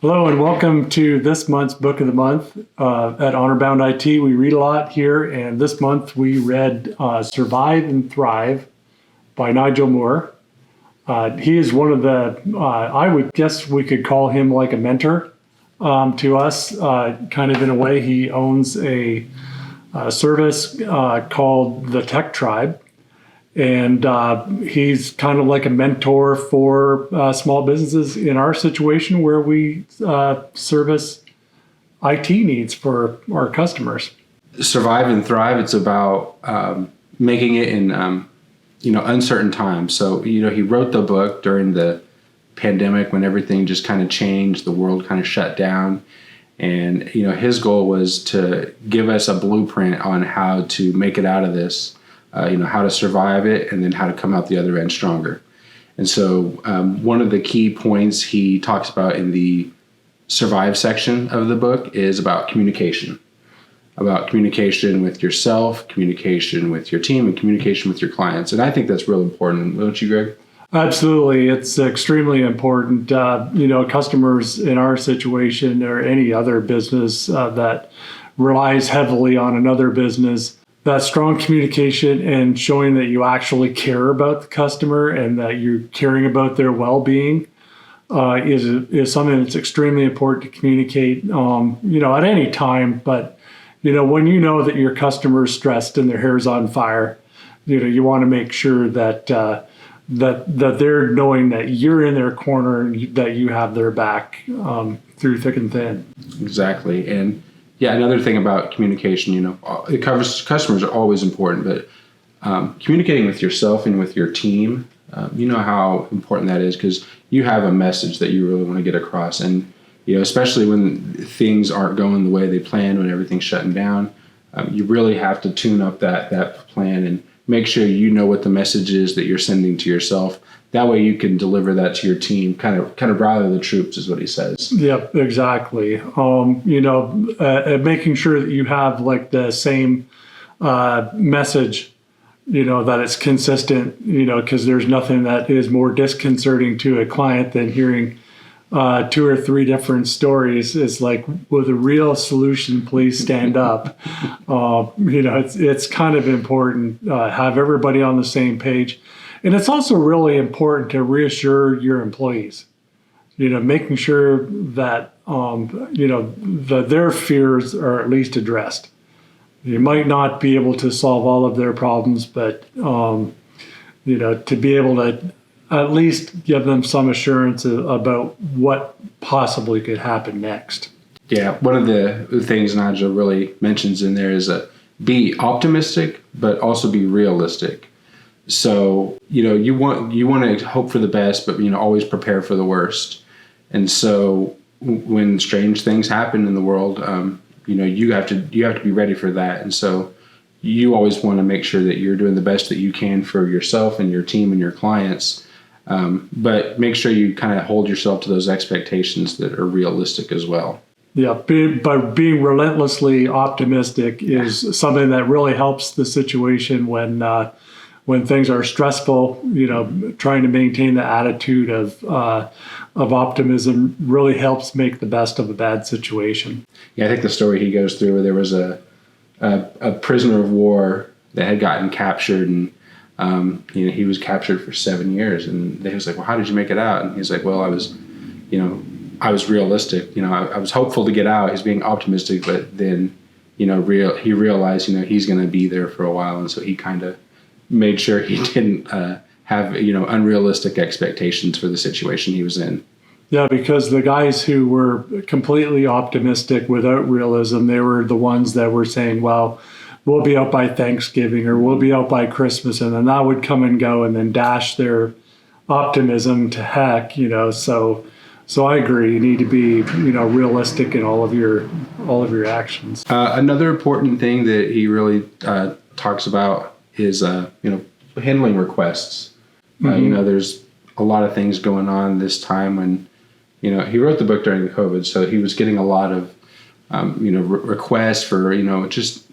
Hello and welcome to this month's Book of the Month. At Honorbound IT, we read a lot here, and this month we read Survive and Thrive by Nigel Moore. He is one of the, I would guess we could call him like a mentor to us, kind of in a way. He owns a service called the Tech Tribe. And he's kind of like a mentor for small businesses in our situation where we service IT needs for our customers. Survive and Thrive, it's about making it in uncertain times. So, he wrote the book during the pandemic when everything just kind of changed, the world kind of shut down. And, his goal was to give us a blueprint on how to make it out of this. How to survive it and then how to come out the other end stronger. And so one of the key points he talks about in the survive section of the book is about communication with yourself, communication with your team, and communication with your clients. And I think that's real important. Don't you, Greg? Absolutely. It's extremely important. Customers in our situation or any other business that relies heavily on another business, that strong communication and showing that you actually care about the customer and that you're caring about their well-being is something that's extremely important to communicate, at any time. But, when you know that your customer is stressed and their hair's on fire, you want to make sure that they're knowing that you're in their corner and that you have their back through thick and thin. Exactly. And yeah, another thing about communication, it covers customers are always important, but communicating with yourself and with your team, you know how important that is because you have a message that you really want to get across. And, especially when things aren't going the way they planned, when everything's shutting down, you really have to tune up that plan and make sure you know what the message is that you're sending to yourself. That way you can deliver that to your team, kind of rally the troops is what he says. Yep, exactly. Making sure that you have like the same message, that it's consistent, because there's nothing that is more disconcerting to a client than hearing 2 or 3 different stories. It's like, with a real solution, please stand up. It's kind of important, have everybody on the same page. And it's also really important to reassure your employees, making sure that, that their fears are at least addressed. You might not be able to solve all of their problems, but, to be able to at least give them some assurance about what possibly could happen next. Yeah, one of the things Nigel really mentions in there is be optimistic, but also be realistic. So, you want to hope for the best, but, always prepare for the worst. And so when strange things happen in the world, you have to be ready for that. And so you always want to make sure that you're doing the best that you can for yourself and your team and your clients. But make sure you kind of hold yourself to those expectations that are realistic as well. Yeah, but being relentlessly optimistic is something that really helps the situation when things are stressful. Trying to maintain the attitude of optimism really helps make the best of a bad situation. Yeah, I think the story he goes through where there was a prisoner of war that had gotten captured, and he was captured for 7 years, and they was like, well, how did you make it out? And he's like, well, I was realistic. I was hopeful to get out. He's being optimistic, but then, he realized, he's going to be there for a while. And so he kind of made sure he didn't have, unrealistic expectations for the situation he was in. Yeah, because the guys who were completely optimistic without realism, they were the ones that were saying, well, we'll be out by Thanksgiving or we'll be out by Christmas. And then that would come and go and then dash their optimism to heck, So I agree. You need to be, realistic in all of your actions. Another important thing that he really talks about is, handling requests. Mm-hmm. There's a lot of things going on this time when, he wrote the book during the COVID, so he was getting a lot of, requests for, just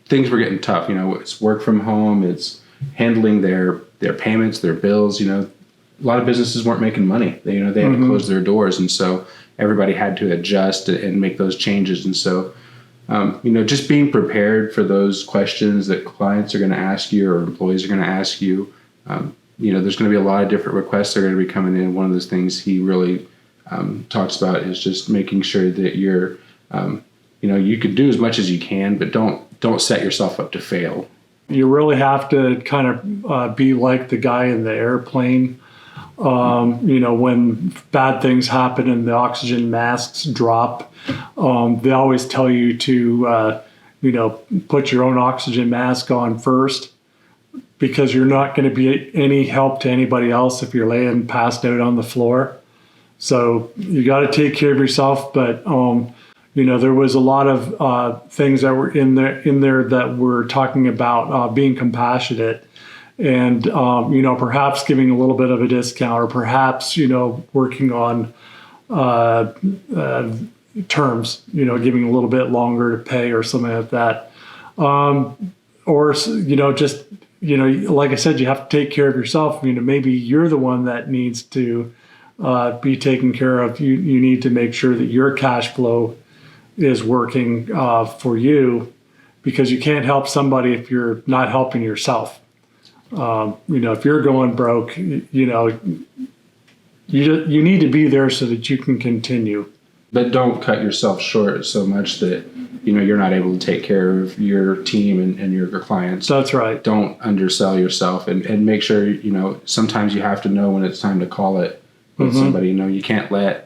things were getting tough. It's work from home, it's handling their payments, their bills. A lot of businesses weren't making money. They had to close their doors, and so everybody had to adjust and make those changes. And so, just being prepared for those questions that clients are going to ask you or employees are going to ask you. There's going to be a lot of different requests that are going to be coming in. One of those things he really talks about is just making sure that you're, you can do as much as you can, but don't set yourself up to fail. You really have to kind of be like the guy in the airplane. When bad things happen and the oxygen masks drop, they always tell you to, put your own oxygen mask on first, because you're not going to be any help to anybody else if you're laying passed out on the floor. So you got to take care of yourself. But, there was a lot of things that were in there that were talking about being compassionate and, perhaps giving a little bit of a discount, or perhaps, working on terms, giving a little bit longer to pay or something like that. Like I said, you have to take care of yourself. Maybe you're the one that needs to be taken care of. You need to make sure that your cash flow is working for you, because you can't help somebody if you're not helping yourself. If you're going broke, you need to be there so that you can continue. But don't cut yourself short so much that you're not able to take care of your team and your clients. That's right. Don't undersell yourself, and make sure sometimes you have to know when it's time to call it with somebody. You can't let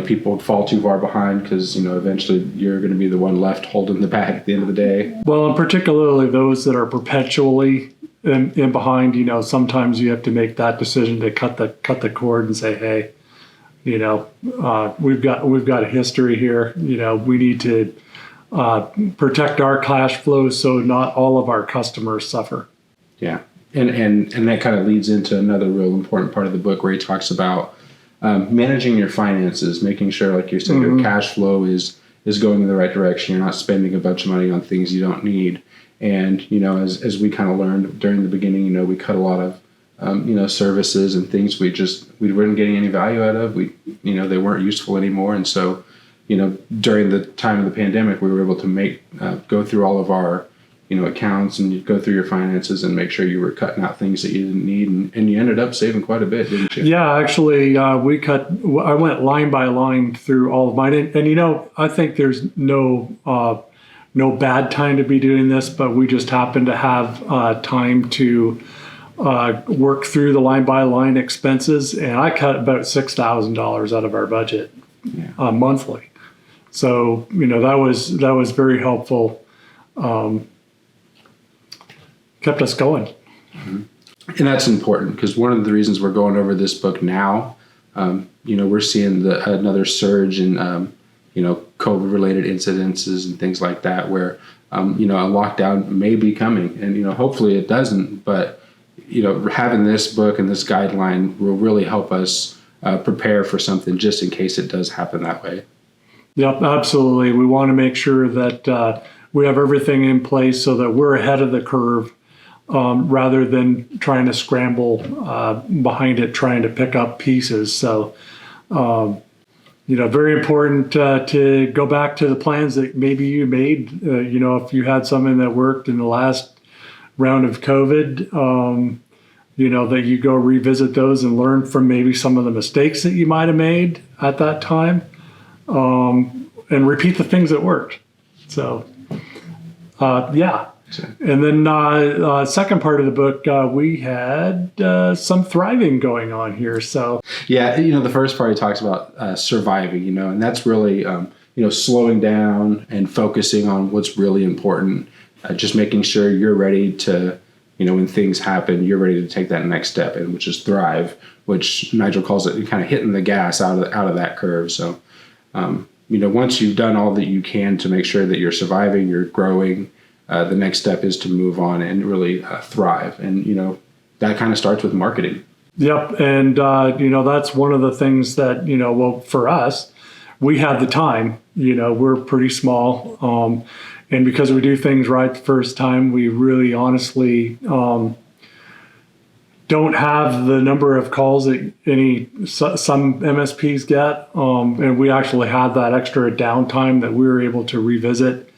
people fall too far behind, because eventually you're going to be the one left holding the bag at the end of the day. Well, and particularly those that are perpetually in behind, sometimes you have to make that decision to cut the cord and say, hey, we've got a history here. We need to protect our cash flow so not all of our customers suffer. Yeah, and that kind of leads into another real important part of the book, where he talks about managing your finances, making sure, like you said, your cash flow is going in the right direction. You're not spending a bunch of money on things you don't need. And as we kind of learned during the beginning, we cut a lot of services and things we weren't getting any value out of. They weren't useful anymore. And so, during the time of the pandemic, we were able to go through all of our, accounts, and you go through your finances and make sure you were cutting out things that you didn't need. And you ended up saving quite a bit, didn't you? Yeah, actually, I went line by line through all of mine. And I think there's no bad time to be doing this, but we just happen to have time to work through the line by line expenses, and I cut about $6,000 out of our budget monthly. So that was very helpful. Kept us going. And that's important, because one of the reasons we're going over this book now, we're seeing another surge in COVID-related incidences and things like that, where a lockdown may be coming, and hopefully it doesn't. But having this book and this guideline will really help us prepare for something, just in case it does happen that way. Yep, absolutely. We want to make sure that we have everything in place so that we're ahead of the curve, rather than trying to scramble behind it, trying to pick up pieces. So, very important to go back to the plans that maybe you made. If you had something that worked in the last round of COVID, that you go revisit those and learn from maybe some of the mistakes that you might have made at that time, and repeat the things that worked. So, yeah. And then second part of the book, we had some thriving going on here. So yeah, the first part he talks about surviving, and that's really slowing down and focusing on what's really important. Just making sure you're ready to, when things happen, you're ready to take that next step, and which is thrive, which Nigel calls it kind of hitting the gas out of that curve. So, once you've done all that you can to make sure that you're surviving, you're growing, the next step is to move on and really thrive. And, that kind of starts with marketing. Yep. And, that's one of the things that, for us, we have the time, we're pretty small. And because we do things right the first time, we really honestly don't have the number of calls that some MSPs get, and we actually had that extra downtime that we were able to revisit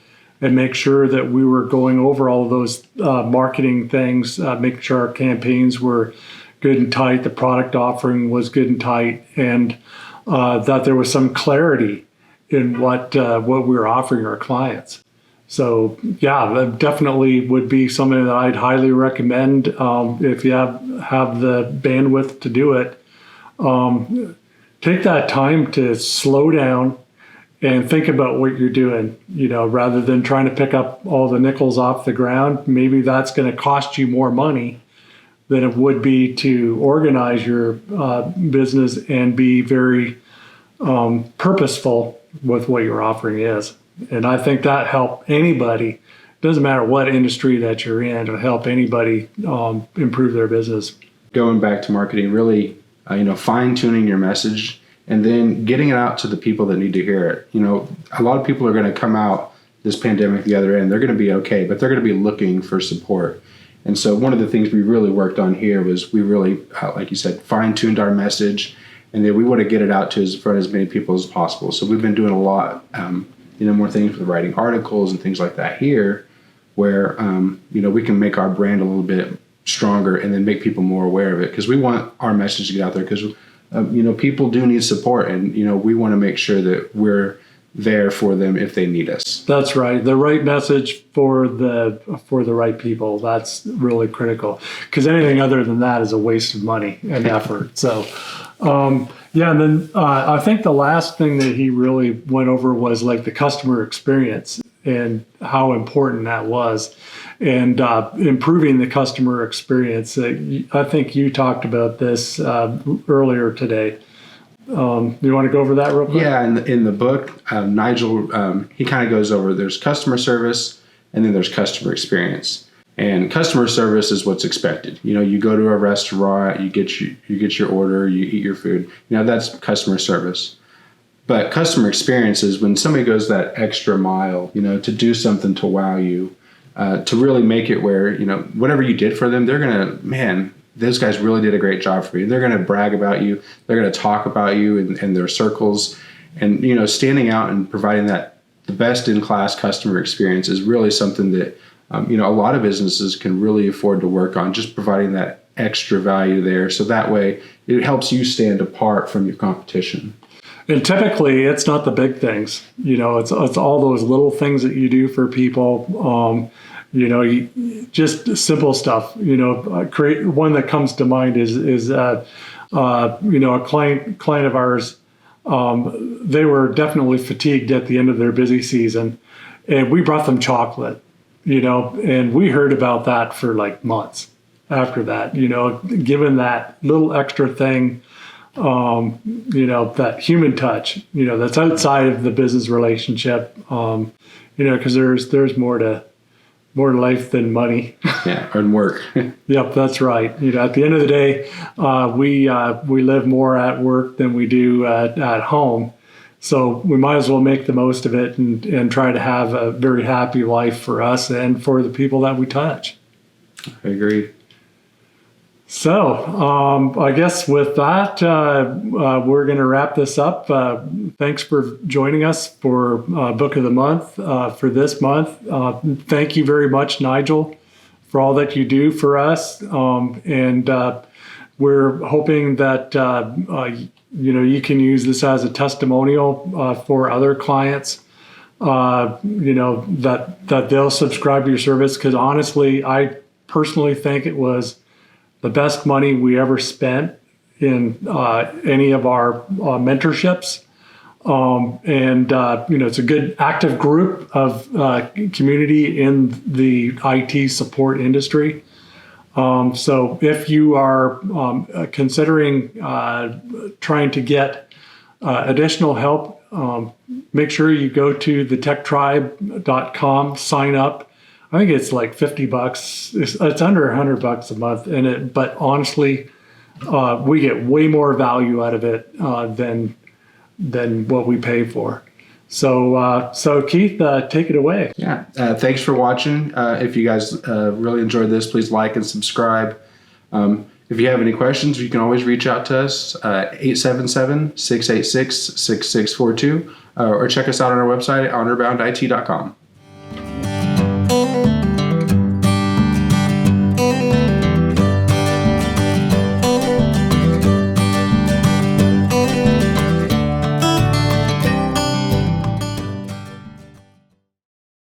and make sure that we were going over all of those marketing things, making sure our campaigns were good and tight, the product offering was good and tight, and that there was some clarity in what we were offering our clients. So yeah, that definitely would be something that I'd highly recommend if you have the bandwidth to do it. Take that time to slow down and think about what you're doing, rather than trying to pick up all the nickels off the ground. Maybe that's going to cost you more money than it would be to organize your business and be very purposeful with what your offering is. And I think that help anybody, doesn't matter what industry that you're in, to help anybody improve their business. Going back to marketing, really, fine tuning your message and then getting it out to the people that need to hear it. A lot of people are going to come out this pandemic the other end. They're going to be okay, but they're going to be looking for support. And so one of the things we really worked on here was we really, like you said, fine tuned our message, and then we want to get it out to as many people as possible. So we've been doing a lot, more things with writing articles and things like that here, where we can make our brand a little bit stronger and then make people more aware of it, because we want our message to get out there, because people do need support, and we want to make sure that we're there for them if they need us. That's right. The right message for the right people. That's really critical, because anything other than that is a waste of money and effort. So, and then I think the last thing that he really went over was like the customer experience and how important that was, and improving the customer experience. I think you talked about this earlier today. You want to go over that real quick? Yeah, in the book, Nigel, he kind of goes over, there's customer service and then there's customer experience. And customer service is what's expected. You go to a restaurant, you get your order, you eat your food. That's customer service. But customer experience is when somebody goes that extra mile, to do something to wow you, to really make it where, whatever you did for them, they're going to, man, those guys really did a great job for you. They're going to brag about you. They're going to talk about you in their circles. And, standing out and providing the best in class customer experience is really something that, a lot of businesses can really afford to work on, just providing that extra value there. So that way it helps you stand apart from your competition. And typically it's not the big things, it's all those little things that you do for people. Just simple stuff. Create one that comes to mind is a client of ours. They were definitely fatigued at the end of their busy season, and we brought them chocolate. And we heard about that for like months after that. Given that little extra thing, that human touch. That's outside of the business relationship. Because there's more to life than money. Yeah, and work. Yep, that's right. At the end of the day, we live more at work than we do at home. So we might as well make the most of it and try to have a very happy life for us and for the people that we touch. I agree. So I guess with that, we're going to wrap this up. Thanks for joining us for Book of the Month for this month. Thank you very much, Nigel, for all that you do for us. And we're hoping that you can use this as a testimonial for other clients. That they'll subscribe to your service, because honestly, I personally think it was the best money we ever spent in any of our mentorships. It's a good active group of community in the IT support industry. So if you are considering trying to get additional help, make sure you go to thetechtribe.com, sign up. I think it's like $50. It's under $100 a month, but honestly, we get way more value out of it than what we pay for. So Keith, take it away. Yeah, thanks for watching. If you guys really enjoyed this, please like and subscribe. If you have any questions, you can always reach out to us at 877-686-6642 or check us out on our website at honorboundit.com.